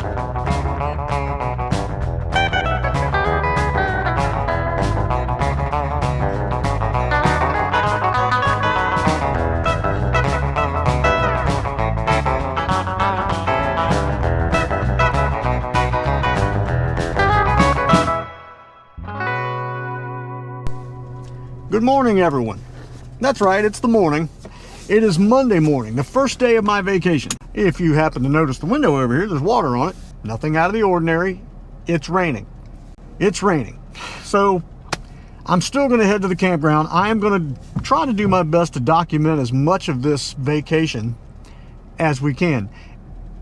Good morning, everyone. That's right, it's the morning. It is Monday morning, the first day of my vacation. If you happen to notice the window over here, there's water on it. Nothing out of the ordinary. It's raining. It's raining. So I'm still going to head to the campground. I am going to try to do my best to document as much of this vacation as we can.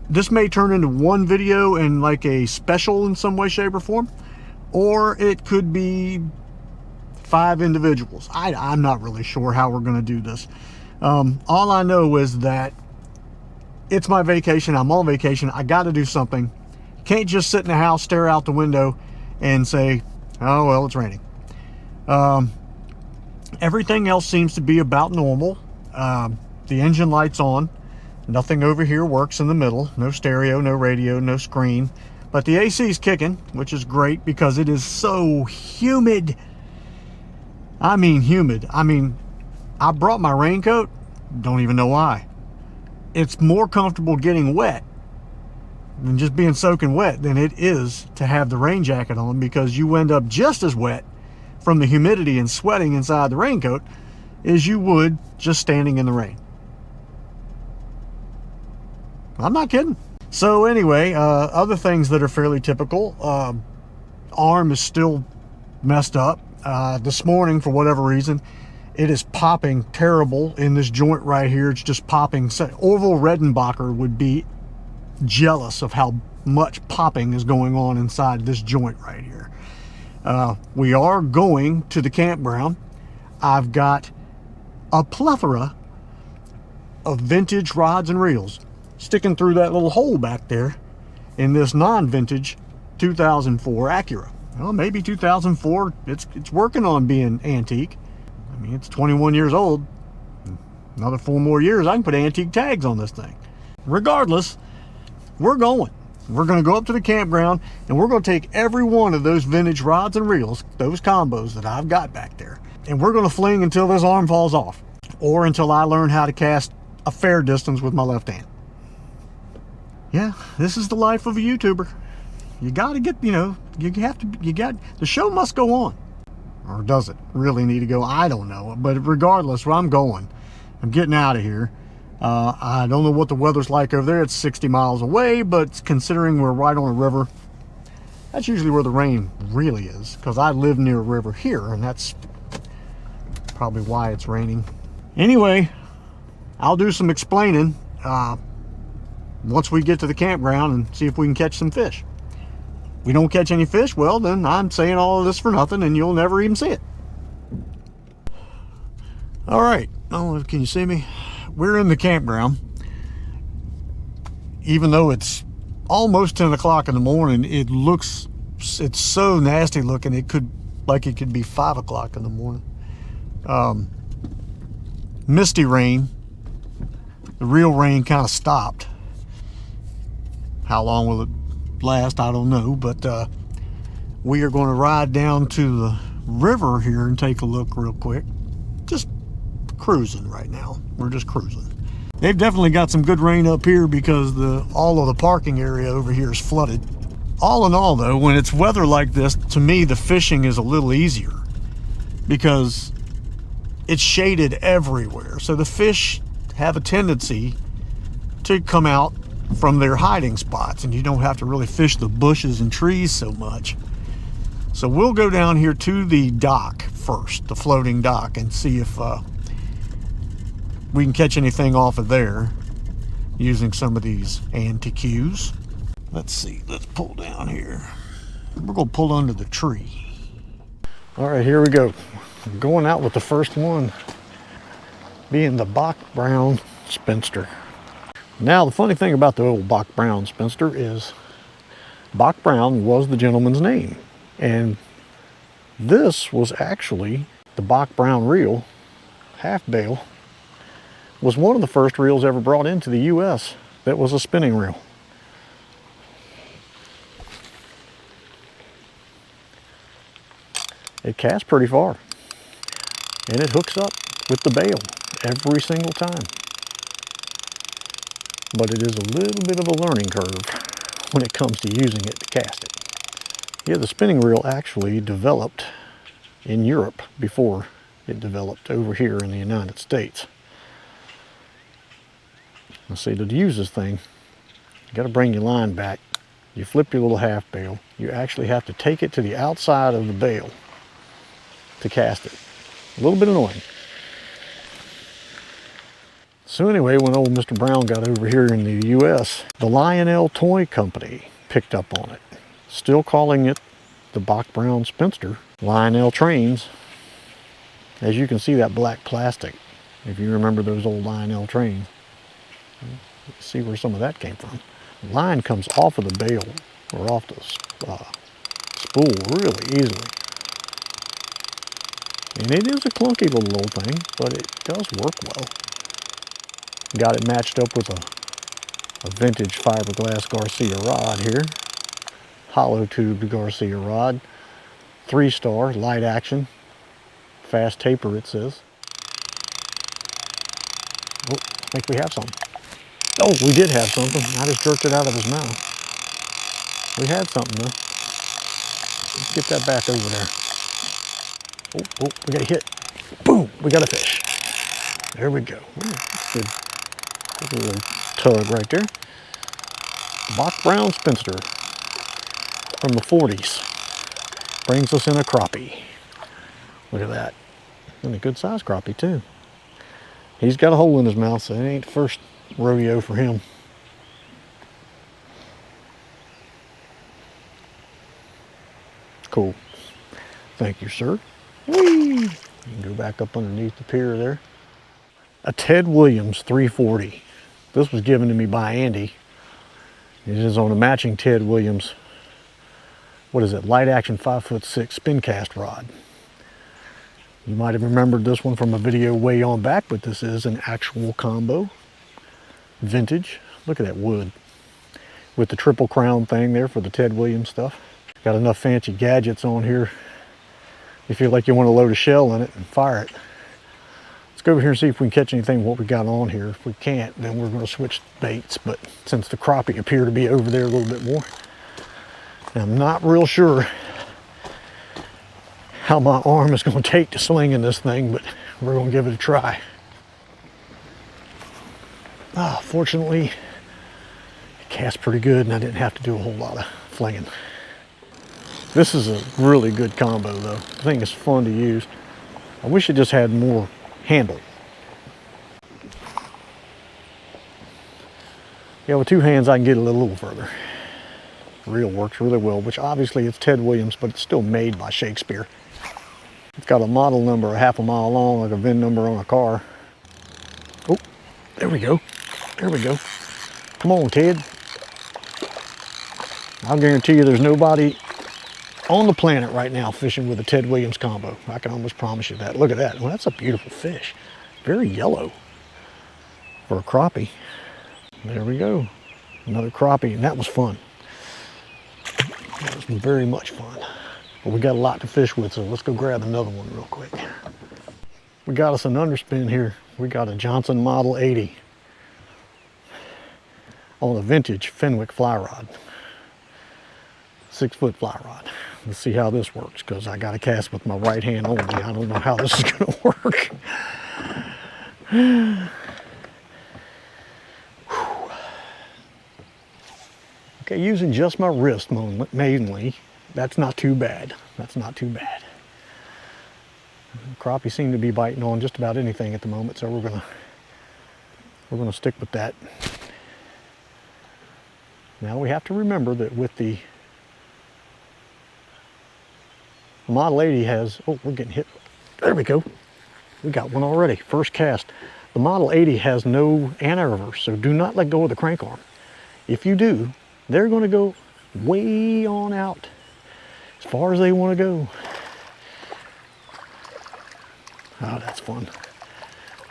This may turn into one video and like a special in some way, shape, or form, or it could be 5 individuals. I'm not really sure how we're going to do this. All I know is that it's my vacation. I'm on vacation. I got to do something. Can't just sit in the house, stare out the window, and say, oh, well, it's raining. Everything else seems to be about normal. The engine light's on. Nothing over here works in the middle. No stereo, no radio, no screen. But the AC is kicking, which is great because it is so humid. I mean humid. I mean, I brought my raincoat. Don't even know why. It's more comfortable getting wet than just being soaking wet than it is to have the rain jacket on, because you end up just as wet from the humidity and sweating inside the raincoat as you would just standing in the rain. I'm not kidding. So anyway, other things that are fairly typical. Arm is still messed up. This morning, for whatever reason, it is popping terrible in this joint right here. It's just popping. Orville Redenbacher would be jealous of how much popping is going on inside this joint right here. We are going to the campground. I've got a plethora of vintage rods and reels sticking through that little hole back there in this non-vintage 2004 Acura. Well, maybe 2004, it's working on being antique. I mean, it's 21 years old. Another 4 more years, I can put antique tags on this thing. Regardless, we're going. We're going to go up to the campground, and we're going to take every one of those vintage rods and reels, those combos that I've got back there, and we're going to fling until this arm falls off, or until I learn how to cast a fair distance with my left hand. Yeah, this is the life of a YouTuber. You got to get, the show must go on. Or does it really need to go? I don't know. But regardless, where I'm going, I'm getting out of here. I don't know what the weather's like over there. It's 60 miles away, but considering we're right on a river, that's usually where the rain really is, because I live near a river here, and that's probably why it's raining. Anyway, I'll do some explaining once we get to the campground and see if we can catch some fish. We don't catch any fish, well, then I'm saying all of this for nothing, and you'll never even see it. All right. Oh, can you see me? We're in the campground. Even though it's almost 10 o'clock in the morning, it's so nasty looking. It could be 5 o'clock in the morning. Misty rain. The real rain kind of stopped. How long will it last? I don't know, but we are going to ride down to the river here and take a look real quick. Just cruising right now. We're just cruising. They've definitely got some good rain up here because all of the parking area over here is flooded. All in all, though, when it's weather like this, to me the fishing is a little easier because it's shaded everywhere, so the fish have a tendency to come out from their hiding spots, and you don't have to really fish the bushes and trees so much. So we'll go down here to the dock first, the floating dock, and see if we can catch anything off of there using some of these antiques. Let's see, let's pull down here. We're gonna pull under the tree. All right, here we go. I'm going out with the first one, being the Bach Brown Spinster. Now, the funny thing about the old Bach Brown Spinster is Bach Brown was the gentleman's name. And this was actually the Bach Brown reel, half bale, was one of the first reels ever brought into the U.S. that was a spinning reel. It casts pretty far, and it hooks up with the bail every single time. But it is a little bit of a learning curve when it comes to using it to cast it. Yeah, the spinning reel actually developed in Europe before it developed over here in the United States. Let's see, to use this thing, you got to bring your line back. You flip your little half bail. You actually have to take it to the outside of the bail to cast it. A little bit annoying. So anyway, when old Mr. Brown got over here in the US, the Lionel Toy Company picked up on it. Still calling it the Bach Brown Spinster. Lionel trains. As you can see, that black plastic, if you remember those old Lionel trains. See where some of that came from. The line comes off of the bail or off the spool really easily. And it is a clunky little old thing, but it does work well. Got it matched up with a vintage fiberglass Garcia rod here. Hollow tubed Garcia rod. 3-star, light action. Fast taper it says. Oh, I think we have something. Oh, we did have something. I just jerked it out of his mouth. We had something though. Let's get that back over there. Oh, we got a hit. Boom, we got a fish. There we go. Ooh, that's good. That's a little tug right there. Bach Brown Spinster from the 40s. Brings us in a crappie. Look at that. And a good size crappie too. He's got a hole in his mouth, so it ain't the first rodeo for him. Cool. Thank you, sir. Whee! You can go back up underneath the pier there. A Ted Williams 340. This was given to me by Andy. It is on a matching Ted Williams, what is it, light action 5'6" spin cast rod. You might have remembered this one from a video way on back, but this is an actual combo. Vintage. Look at that wood. With the triple crown thing there for the Ted Williams stuff. Got enough fancy gadgets on here. You feel like you want to load a shell in it and fire it. Let's go over here and see if we can catch anything what we got on here. If we can't, then we're going to switch baits. But since the crappie appear to be over there a little bit more, I'm not real sure how my arm is going to take to slinging this thing, but we're going to give it a try. Fortunately, it cast pretty good and I didn't have to do a whole lot of flinging. This is a really good combo though. I think it's fun to use. I wish it just had more handle. Yeah, with two hands I can get it a little further. The reel works really well, which obviously it's Ted Williams, but it's still made by Shakespeare. It's got a model number a half a mile long, like a VIN number on a car. Oh, there we go. There we go. Come on, Ted. I'll guarantee you there's nobody on the planet right now fishing with a Ted Williams combo. I can almost promise you that. Look at that. Well, that's a beautiful fish. Very yellow for a crappie. There we go. Another crappie, and that was fun. That was very much fun. But we got a lot to fish with, so let's go grab another one real quick. We got us an underspin here. We got a Johnson Model 80 on a vintage Fenwick fly rod. 6-foot fly rod. Let's see how this works, because I got to cast with my right hand only. I don't know how this is going to work. Okay, using just my wrist mainly, that's not too bad. That's not too bad. Crappie seem to be biting on just about anything at the moment, so we're gonna stick with that. Now we have to remember that with the Model 80 has, oh, we're getting hit. There we go. We got one already, first cast. The Model 80 has no anti-reverse, so do not let go of the crank arm. If you do, they're gonna go way on out, as far as they wanna go. Oh, that's fun.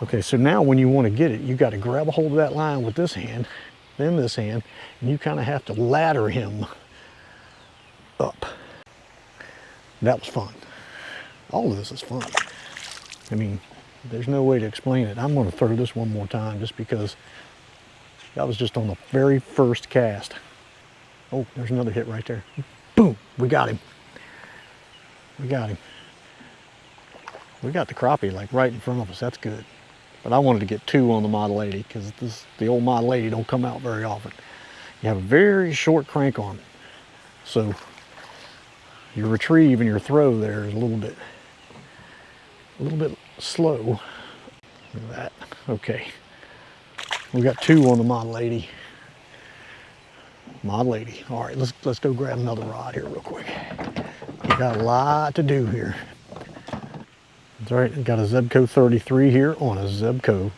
Okay, so now when you wanna get it, you gotta grab a hold of that line with this hand, then this hand, and you kinda have to ladder him up. That was fun. All of this is fun. I mean, there's no way to explain it. I'm going to throw this one more time just because that was just on the very first cast. Oh, there's another hit right there. Boom, we got him. We got him. We got the crappie like right in front of us. That's good. But I wanted to get 2 on the Model 80 because the old Model 80 don't come out very often. You have a very short crank on, so your retrieve and your throw there is a little bit slow. Look at that. Okay, we got 2 on the Model 80. Model 80. All right, let's go grab another rod here real quick. We got a lot to do here. That's right. I got a Zebco 33 here on a Zebco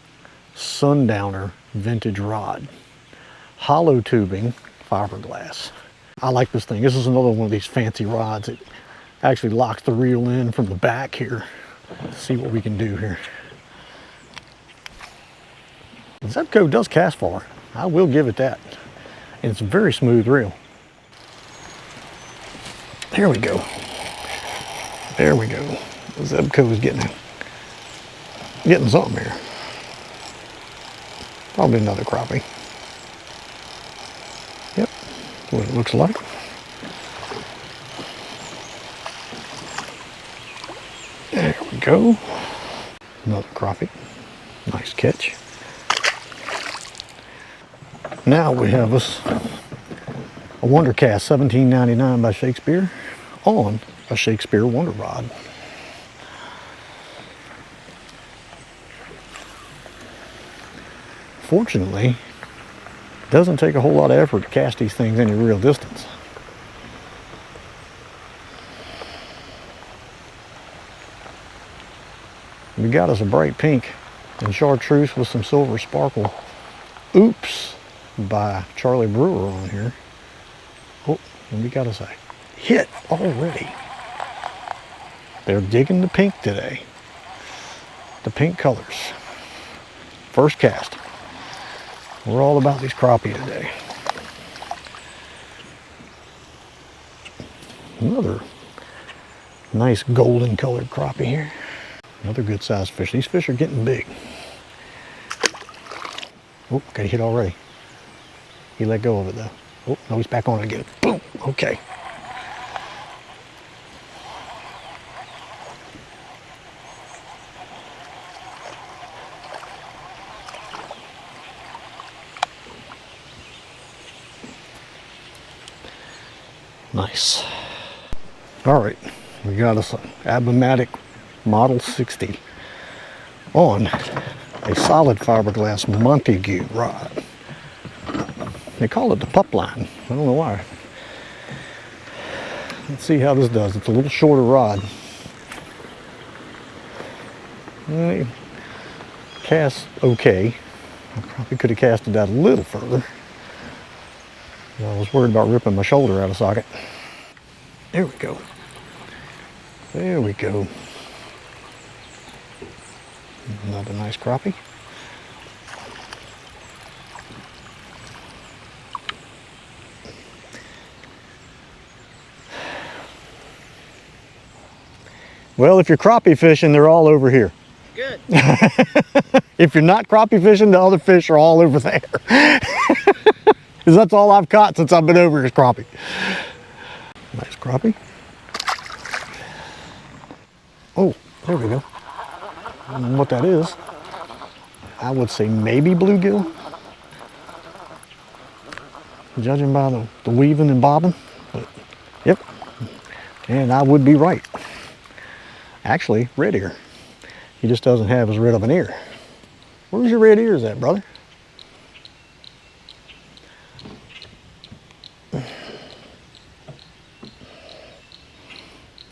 Sundowner vintage rod. Hollow tubing, fiberglass. I like this thing. This is another one of these fancy rods. It actually locks the reel in from the back here. Let's see what we can do here. The Zebco does cast far. I will give it that. And it's a very smooth reel. There we go. There we go. The Zebco is getting something here. Probably another crappie. Yep, that's what it looks like. There we go. Another crappie. Nice catch. Now we have us a Wonder Cast 1799 by Shakespeare on a Shakespeare Wonder Rod. Fortunately, it doesn't take a whole lot of effort to cast these things any real distance. We got us a bright pink and chartreuse with some silver sparkle. Oops, by Charlie Brewer on here. Oh, and we got us a hit already. They're digging the pink today. The pink colors. First cast. We're all about these crappie today. Another nice golden colored crappie here. Another good sized fish. These fish are getting big. Oh, got a hit already. He let go of it though. Oh, no, he's back on it again. Boom, okay. Nice. All right, we got us an Abomatic Model 60 on a solid fiberglass Montague rod. They call it the pup line. I don't know why. Let's see how this does. It's a little shorter rod. Cast okay. I probably could have casted that a little further. I was worried about ripping my shoulder out of socket. There we go. There we go. Another nice crappie. Well, if you're crappie fishing, they're all over here. Good. If you're not crappie fishing, the other fish are all over there. Because that's all I've caught since I've been over here is crappie. Nice crappie. Oh, there we go. I don't know what that is. I would say maybe bluegill. Judging by the weaving and bobbing. But, yep. And I would be right. Actually, red ear. He just doesn't have as red of an ear. Where's your red ears at, brother?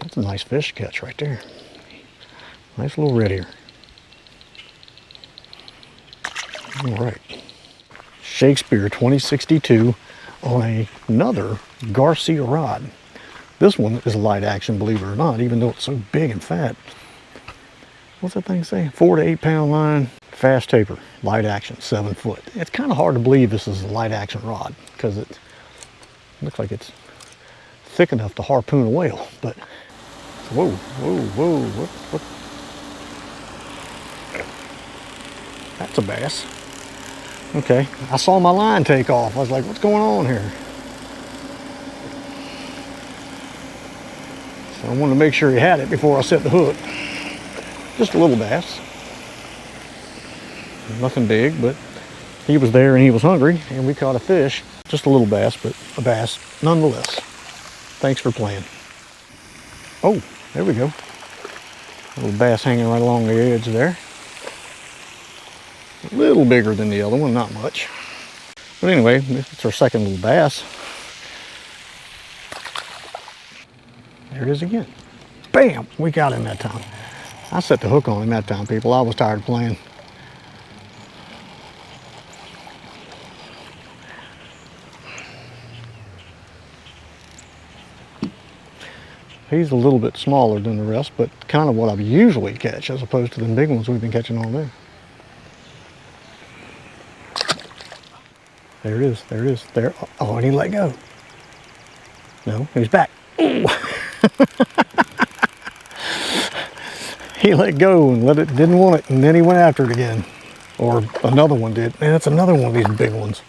That's a nice fish catch right there. Nice little red ear. All right. Shakespeare 2062 on another Garcia rod. This one is light action, believe it or not, even though it's so big and fat. What's that thing say? 4 to 8 pound line, fast taper, light action, 7 foot. It's kind of hard to believe this is a light action rod because it looks like it's thick enough to harpoon a whale, but Whoa, whoa, whoa, what? That's a bass. Okay, I saw my line take off. I was like, what's going on here? So I wanted to make sure he had it before I set the hook. Just a little bass. Nothing big, but he was there and he was hungry and we caught a fish. Just a little bass, but a bass nonetheless. Thanks for playing. Oh, there we go. A little bass hanging right along the edge there. A little bigger than the other one, not much. But anyway, it's our second little bass. There it is again. Bam! We got him that time. I set the hook on him that time, people. I was tired of playing. He's a little bit smaller than the rest, but kind of what I usually catch as opposed to the big ones we've been catching all day. There it is, there it is, there. Oh, and he let go. No, he's back. He let go and didn't want it, and then he went after it again. Or another one did. Man, that's another one of these big ones.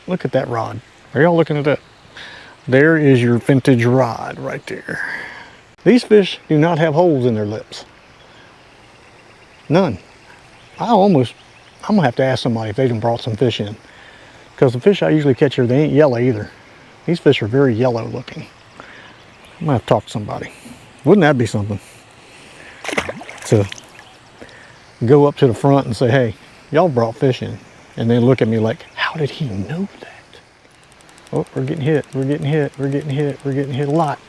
Look at that rod. Are y'all looking at that? There is your vintage rod right there. These fish do not have holes in their lips. None. I'm gonna have to ask somebody if they done brought some fish in. Because the fish I usually catch here, they ain't yellow either. These fish are very yellow looking. I'm gonna have to talk to somebody. Wouldn't that be something? To go up to the front and say, hey, y'all brought fish in. And they look at me like, how did he know that? Oh, we're getting hit, we're getting hit, we're getting hit, we're getting hit a lot.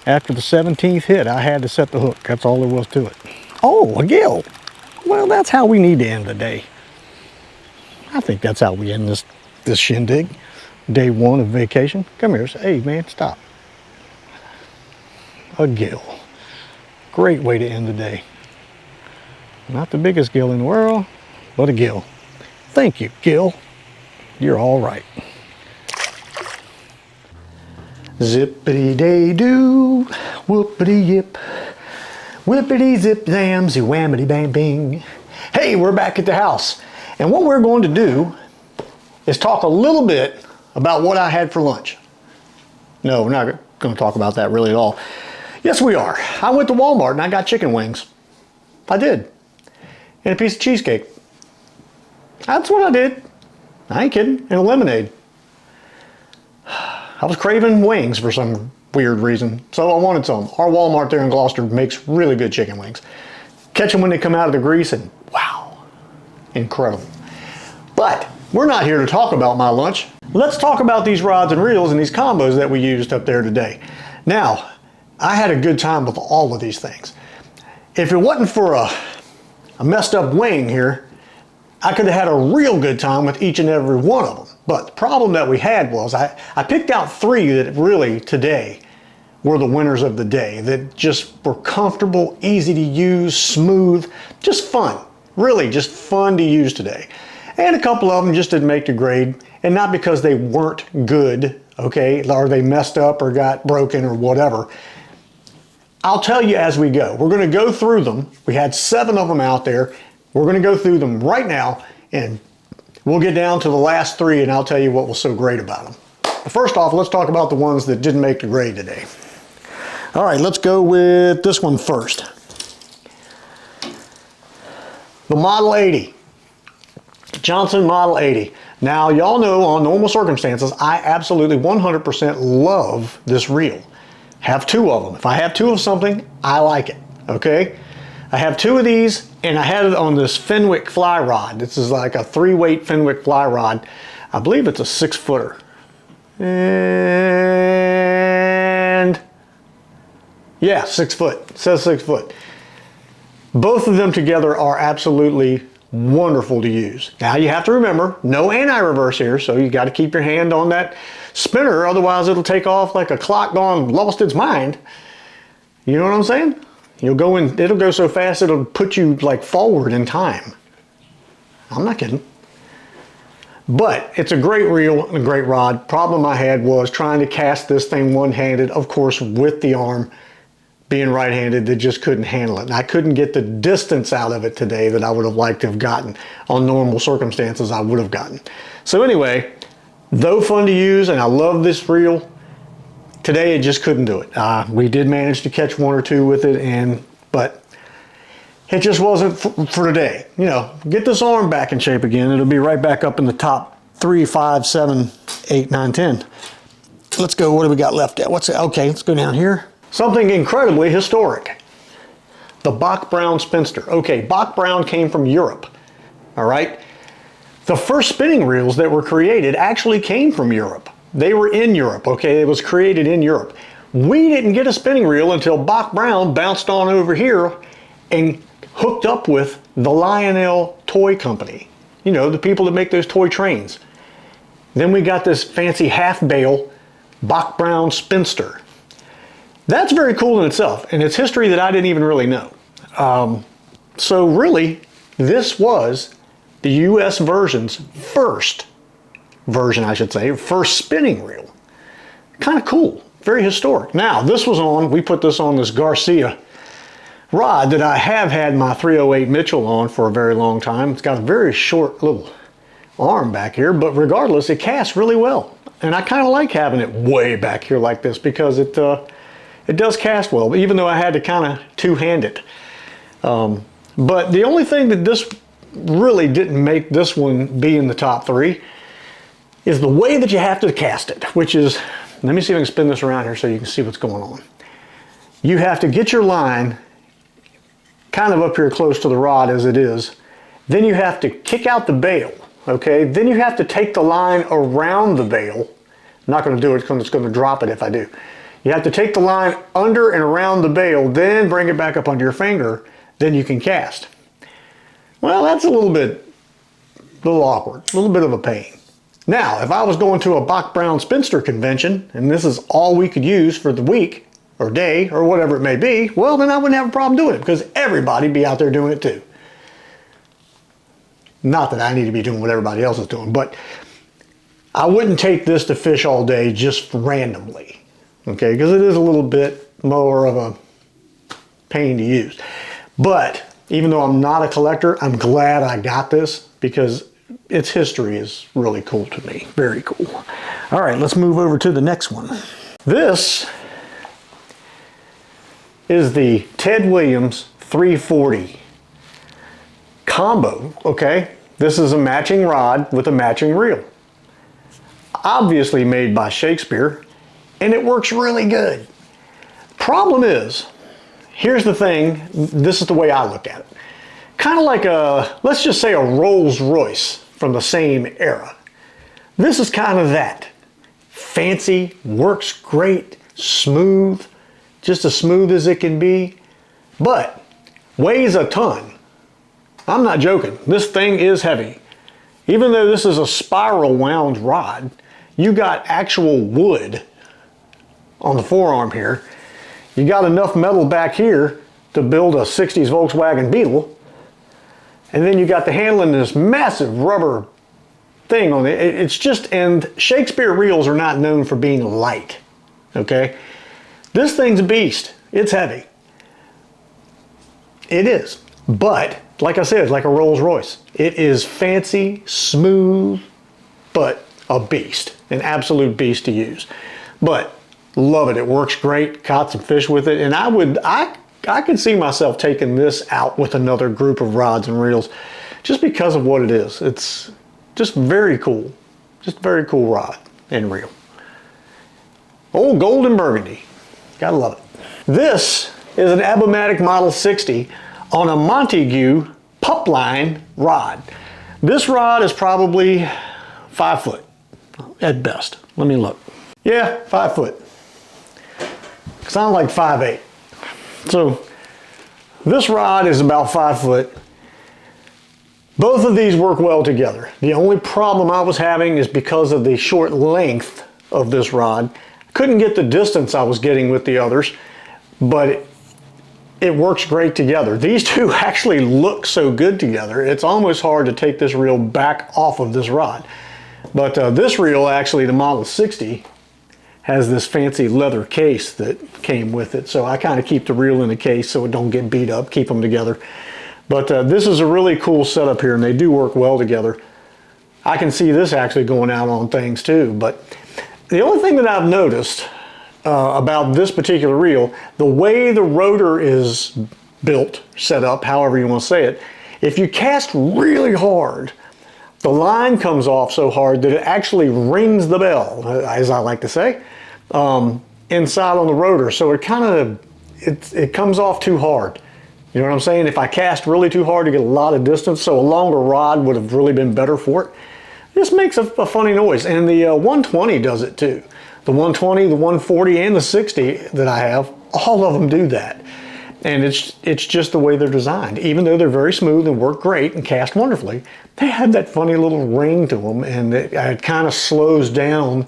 After the 17th hit, I had to set the hook. That's all there was to it. Oh, a gill. Well, that's how we need to end the day. I think that's how we end this shindig. Day one of vacation. Come here. Hey, man, stop. A gill. Great way to end the day. Not the biggest gill in the world, but a gill. Thank you, gill. You're all right. Zippity-day-doo, whoopity-yip, whippity-zip-zam, whammity-bang-bing. Hey, we're back at the house. And what we're going to do is talk a little bit about what I had for lunch. No, we're not going to talk about that really at all. Yes, we are. I went to Walmart and I got chicken wings. I did. And a piece of cheesecake. That's what I did. I ain't kidding. And a lemonade. I was craving wings for some weird reason, so I wanted some. Our Walmart there in Gloucester makes really good chicken wings. Catch them when they come out of the grease and wow, incredible. But we're not here to talk about my lunch. Let's talk about these rods and reels and these combos that we used up there today. Now, I had a good time with all of these things. If it wasn't for a messed up wing here, I could have had a real good time with each and every one of them. But the problem that we had was I picked out three that really today were the winners of the day, that just were comfortable, easy to use, smooth, just fun. Really just fun to use today. And a couple of them just didn't make the grade, and not because they weren't good, okay, or they messed up or got broken or whatever. I'll tell you as we go. We're going to go through them. We had 7 of them out there. We're going to go through them right now, and we'll get down to the last 3 and I'll tell you what was so great about them. But first off, let's talk about the ones that didn't make the grade today. All right, let's go with this one first. The Model 80. Johnson Model 80. Now, y'all know on normal circumstances, I absolutely 100% love this reel. Have 2 of them. If I have 2 of something, I like it, okay? I have 2 of these, and I had it on this Fenwick fly rod. This is like a 3-weight Fenwick fly rod. I believe it's a 6-footer. And yeah, 6 foot. It says 6 foot. Both of them together are absolutely wonderful to use. Now you have to remember, no anti-reverse here, so you got to keep your hand on that spinner, otherwise it'll take off like a clock gone lost its mind. You know what I'm saying? You'll go in, it'll go so fast it'll put you like forward in time. I'm not kidding. But it's a great reel and a great rod. Problem I had was trying to cast this thing one-handed, of course, with the arm being right-handed, that just couldn't handle it. And I couldn't get the distance out of it today that I would have liked to have gotten. On normal circumstances, I would have gotten. So anyway, though fun to use, and I love this reel, today it just couldn't do it. We did manage to catch one or two with it, but it just wasn't for today. You know, get this arm back in shape again. It'll be right back up in the top 3, 5, 7, 8, 9, 10. Let's go, what do we got left at? Okay, let's go down here. Something incredibly historic. The Bach Brown Spinster. Okay, Bach Brown came from Europe, all right? The first spinning reels that were created actually came from Europe. They were in Europe, okay? It was created in Europe. We didn't get a spinning reel until Bach Brown bounced on over here and hooked up with the Lionel Toy Company. You know, the people that make those toy trains. Then we got this fancy half bale Bach Brown Spinster. That's very cool in itself, and it's history that I didn't even really know. So really, this was the US version's first spinning reel. Kind of cool, very historic. Now, we put this on this Garcia rod that I have had my 308 Mitchell on for a very long time. It's got a very short little arm back here, but regardless, it casts really well. And I kind of like having it way back here like this because it does cast well, even though I had to kind of two-hand it. But the only thing that this really didn't make this one be in the top 3 is the way that you have to cast it, which is, let me see if I can spin this around here so you can see what's going on. You have to get your line kind of up here close to the rod as it is. Then you have to kick out the bail, okay? Then you have to take the line around the bail. I'm not going to do it because it's going to drop it if I do. You have to take the line under and around the bail, then bring it back up under your finger, then you can cast. Well, that's a little awkward, a little bit of a pain. Now, if I was going to a Bach Brown Spinster convention, and this is all we could use for the week, or day, or whatever it may be, well, then I wouldn't have a problem doing it, because everybody'd be out there doing it too. Not that I need to be doing what everybody else is doing, but I wouldn't take this to fish all day just randomly. Okay, because it is a little bit more of a pain to use. But even though I'm not a collector, I'm glad I got this because its history is really cool to me. Very cool. All right, let's move over to the next one. This is the Ted Williams 340 combo, okay? This is a matching rod with a matching reel. Obviously made by Shakespeare. And it works really good. Problem is, here's the thing, this is the way I look at it. Kind of like let's just say a Rolls Royce from the same era. This is kind of that. Fancy, works great, smooth, just as smooth as it can be, but weighs a ton. I'm not joking, this thing is heavy. Even though this is a spiral wound rod, you got actual wood on the forearm here. You got enough metal back here to build a 60s Volkswagen Beetle. And then you got the handle in this massive rubber thing on it. It's just, and Shakespeare reels are not known for being light, okay? This thing's a beast. It's heavy. It is. But, like I said, like a Rolls Royce. It is fancy, smooth, but a beast. An absolute beast to use. But love it. It works great. Caught some fish with it. And I could see myself taking this out with another group of rods and reels just because of what it is. It's just very cool. Just a very cool rod and reel. Old Golden Burgundy. Gotta love it. This is an Abomatic Model 60 on a Montague pup line rod. This rod is probably 5 foot at best. Let me look. Yeah, 5 foot. Sounds like 5'8". So this rod is about 5 foot. Both of these work well together. The only problem I was having is because of the short length of this rod. Couldn't get the distance I was getting with the others, but it works great together. These two actually look so good together. It's almost hard to take this reel back off of this rod. But this reel, actually the Model 60, has this fancy leather case that came with it. So I kind of keep the reel in the case so it don't get beat up, keep them together. But this is a really cool setup here, and they do work well together. I can see this actually going out on things too. But the only thing that I've noticed about this particular reel, the way the rotor is built, set up, however you want to say it, if you cast really hard, the line comes off so hard that it actually rings the bell, as I like to say, inside on the rotor. So it kind of, it comes off too hard. You know what I'm saying? If I cast really too hard to get a lot of distance, so a longer rod would have really been better for it. This makes a funny noise. And the 120 does it too. The 120, the 140, and the 60 that I have, all of them do that. And it's just the way they're designed. Even though they're very smooth and work great and cast wonderfully, they have that funny little ring to them, and it kind of slows down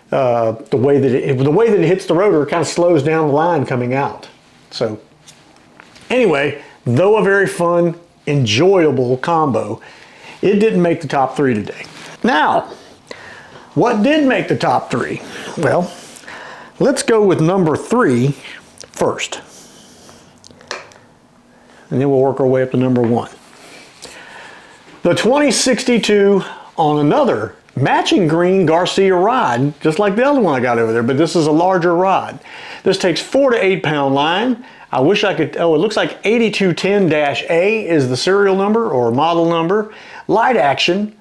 the way that it hits the rotor. It kind of slows down the line coming out. So anyway, though a very fun, enjoyable combo, it didn't make the top 3 today. Now, what did make the top 3? Well, let's go with number 3 first. And then we'll work our way up to number 1. The 2062 on another matching green Garcia rod, just like the other one I got over there, but this is a larger rod. This takes 4 to 8 pound line. I wish I could, oh, it looks like 8210-A is the serial number or model number. Light action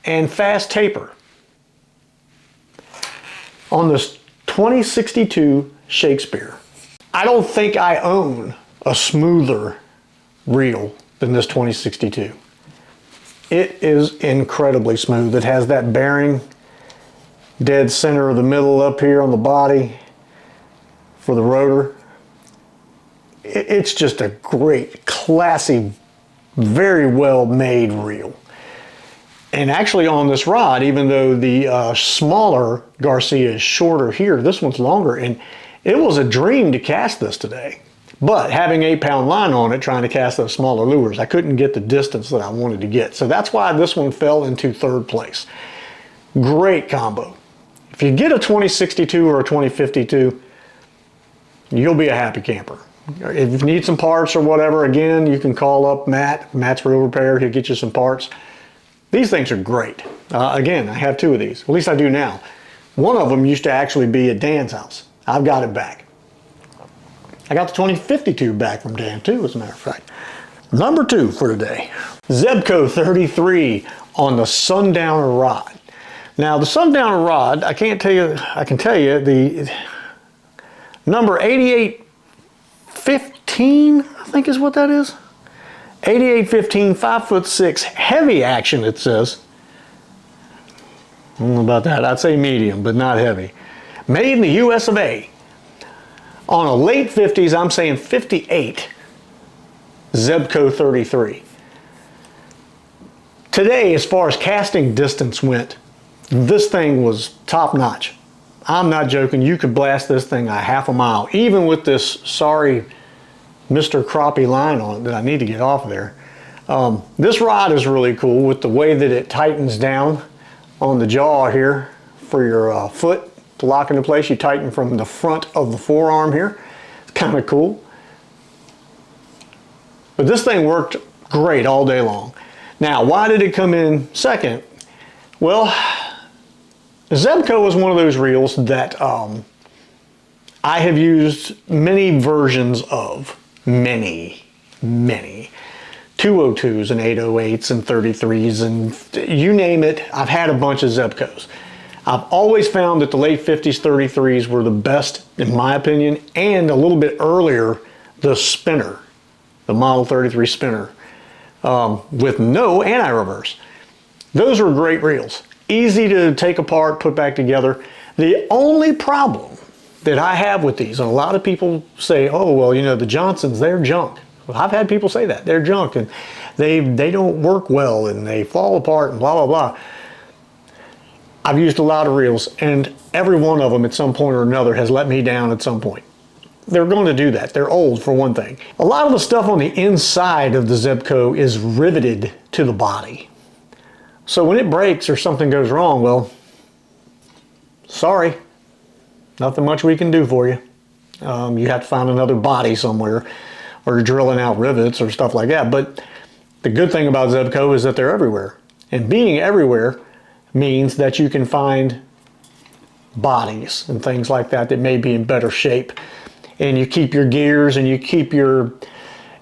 and fast taper. On this 2062 Shakespeare. I don't think I own a smoother reel than this 2062. It is incredibly smooth. It has that bearing dead center of the middle up here on the body for the rotor. It's just a great, classy, very well made reel. And actually on this rod, even though the smaller Garcia is shorter here, this one's longer, and it was a dream to cast this today. But having 8 pound line on it, trying to cast those smaller lures, I couldn't get the distance that I wanted to get. So that's why this one fell into 3rd place. Great combo. If you get a 2062 or a 2052, you'll be a happy camper. If you need some parts or whatever, again, you can call up Matt. Matt's Reel Repair. He'll get you some parts. These things are great. Again, I have 2 of these. At least I do now. One of them used to actually be at Dan's house. I've got it back. I got the 2052 back from Dan too, as a matter of fact. Number 2 for today. Zebco 33 on the Sundowner rod. Now the Sundowner rod, I can tell you the number 8815, I think is what that is. 8815, 5'6", heavy action it says. I don't know about that, I'd say medium, but not heavy. Made in the US of A. On a late 50s, I'm saying 58, Zebco 33. Today, as far as casting distance went, this thing was top notch. I'm not joking, you could blast this thing a half a mile, even with this sorry Mr. Crappie line on it that I need to get off of there. This rod is really cool with the way that it tightens down on the jaw here for your foot. To lock into place, you tighten from the front of the forearm here. It's kind of cool. But this thing worked great all day long. Now, why did it come in second? Well, Zebco was one of those reels that I have used many versions of. Many. 202s and 808s and 33s and you name it, I've had a bunch of Zebcos. I've always found that the late 50s 33s were the best, in my opinion, and a little bit earlier, the spinner, the Model 33 spinner, with no anti-reverse. Those were great reels. Easy to take apart, put back together. The only problem that I have with these, and a lot of people say, oh, well, you know, the Johnsons, they're junk. Well, I've had people say that. They're junk, and they don't work well, and they fall apart, and blah, blah, blah. I've used a lot of reels, and every one of them at some point or another has let me down at some point. They're going to do that. They're old, for one thing. A lot of the stuff on the inside of the Zebco is riveted to the body. So when it breaks or something goes wrong, well, sorry, nothing much we can do for you. You have to find another body somewhere, or drilling out rivets or stuff like that. But the good thing about Zebco is that they're everywhere. And being everywhere means that you can find bodies and things like that that may be in better shape. And you keep your gears and you keep your,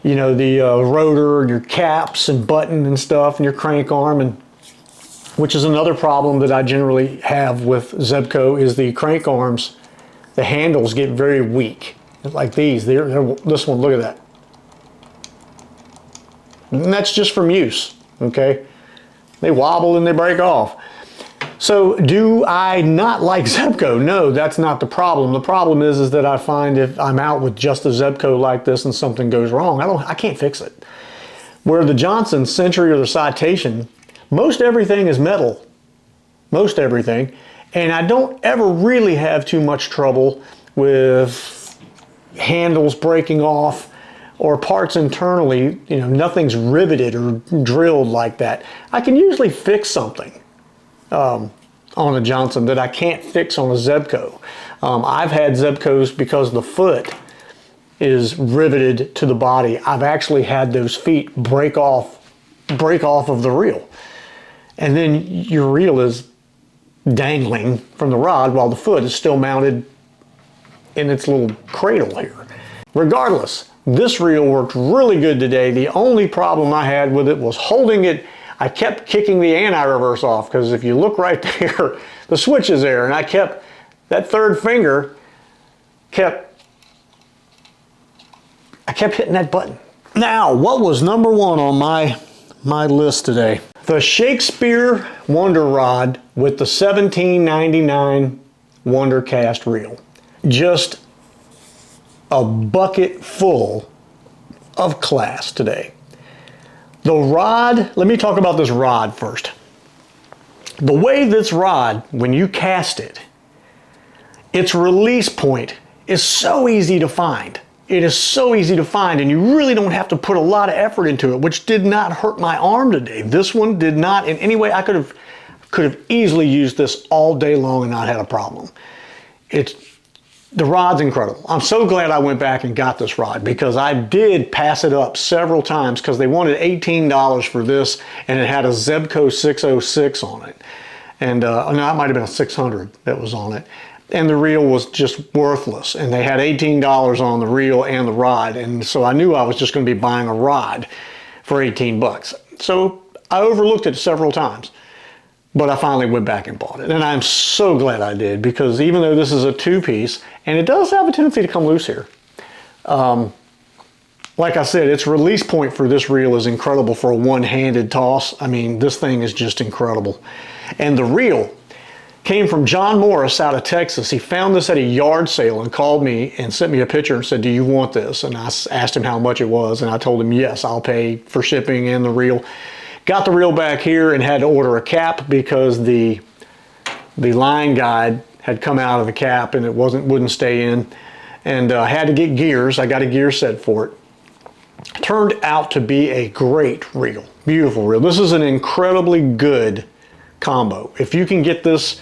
you know, the rotor, your caps and button and stuff, and your crank arm, and which is another problem that I generally have with Zebco is the crank arms. The handles get very weak, like these. This one, look at that. And that's just from use, okay? They wobble and they break off. So do I not like Zebco? No, that's not the problem. The problem is that I find if I'm out with just a Zebco like this and something goes wrong, I can't fix it. Where the Johnson, Century, or the Citation, most everything is metal. Most everything. And I don't ever really have too much trouble with handles breaking off or parts internally. You know, nothing's riveted or drilled like that. I can usually fix something on a Johnson that I can't fix on a Zebco. I've had Zebcos because the foot is riveted to the body. I've actually had those feet break off of the reel. And then your reel is dangling from the rod while the foot is still mounted in its little cradle here. Regardless, this reel worked really good today. The only problem I had with it was holding it. I kept kicking the anti-reverse off, because if you look right there, the switch is there, and I kept, that third finger I kept hitting that button. Now, what was number one on my list today? The Shakespeare Wonder Rod with the 1799 Wonder Cast reel. Just a bucket full of class today. The rod, let me talk about this rod first. The way this rod, when you cast it, its release point is so easy to find. It is so easy to find, and you really don't have to put a lot of effort into it, which did not hurt my arm today. This one did not in any way. I could have easily used this all day long and not had a problem. The rod's incredible. I'm so glad I went back and got this rod, because I did pass it up several times because they wanted $18 for this, and it had a Zebco 606 on it. And no, it might have been a 600 that was on it. And the reel was just worthless. And they had $18 on the reel and the rod. And so I knew I was just going to be buying a rod for 18 bucks. So I overlooked it several times. But I finally went back and bought it. And I'm so glad I did, because even though this is a two-piece, and it does have a tendency to come loose here. Like I said, its release point for this reel is incredible for a one-handed toss. I mean, this thing is just incredible. And the reel came from John Morris out of Texas. He found this at a yard sale and called me and sent me a picture and said, "Do you want this?" And I asked him how much it was, and I told him, yes, I'll pay for shipping and the reel. Got the reel back here and had to order a cap because the line guide had come out of the cap and it wouldn't stay in. And I had to get gears. I got a gear set for it. Turned out to be a great reel. Beautiful reel. This is an incredibly good combo. If you can get this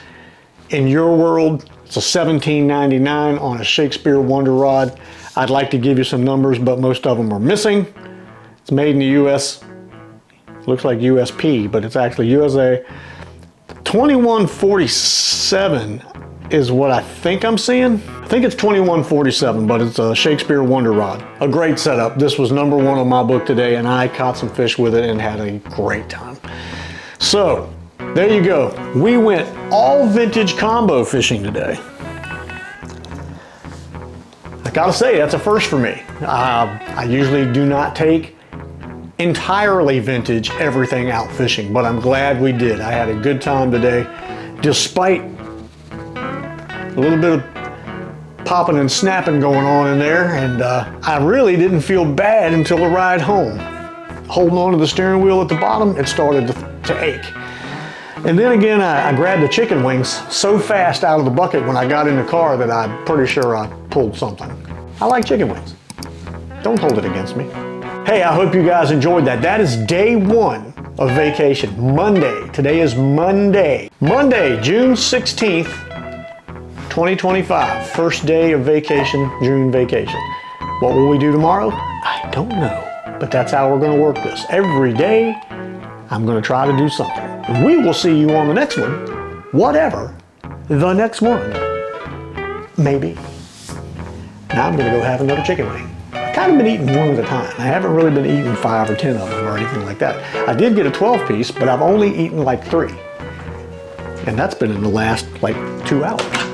in your world, it's a $17.99 on a Shakespeare Wonder Rod. I'd like to give you some numbers, but most of them are missing. It's made in the US. Looks like USP, but it's actually USA. 2147 is what I think I'm seeing. I think it's 2147, but it's a Shakespeare Wonder Rod. A great setup. This was number one on my book today, and I caught some fish with it and had a great time. So there you go. We went all vintage combo fishing today. I gotta say, that's a first for me. I usually do not take entirely vintage everything out fishing, but I'm glad we did. I had a good time today, despite a little bit of popping and snapping going on in there, and I really didn't feel bad until the ride home. Holding on to the steering wheel at the bottom, it started to ache. And then again, I grabbed the chicken wings so fast out of the bucket when I got in the car that I'm pretty sure I pulled something. I like chicken wings. Don't hold it against me. Hey, I hope you guys enjoyed that. That is day one of vacation. Monday. Today is Monday. Monday, June 16th, 2025. First day of vacation, June vacation. What will we do tomorrow? I don't know. But that's how we're going to work this. Every day, I'm going to try to do something. And we will see you on the next one. Whatever the next one may be. Now I'm going to go have another chicken wing. I've kind of been eating one at a time. I haven't really been eating 5 or 10 of them or anything like that. I did get a 12 piece, but I've only eaten like 3. And that's been in the last like 2 hours.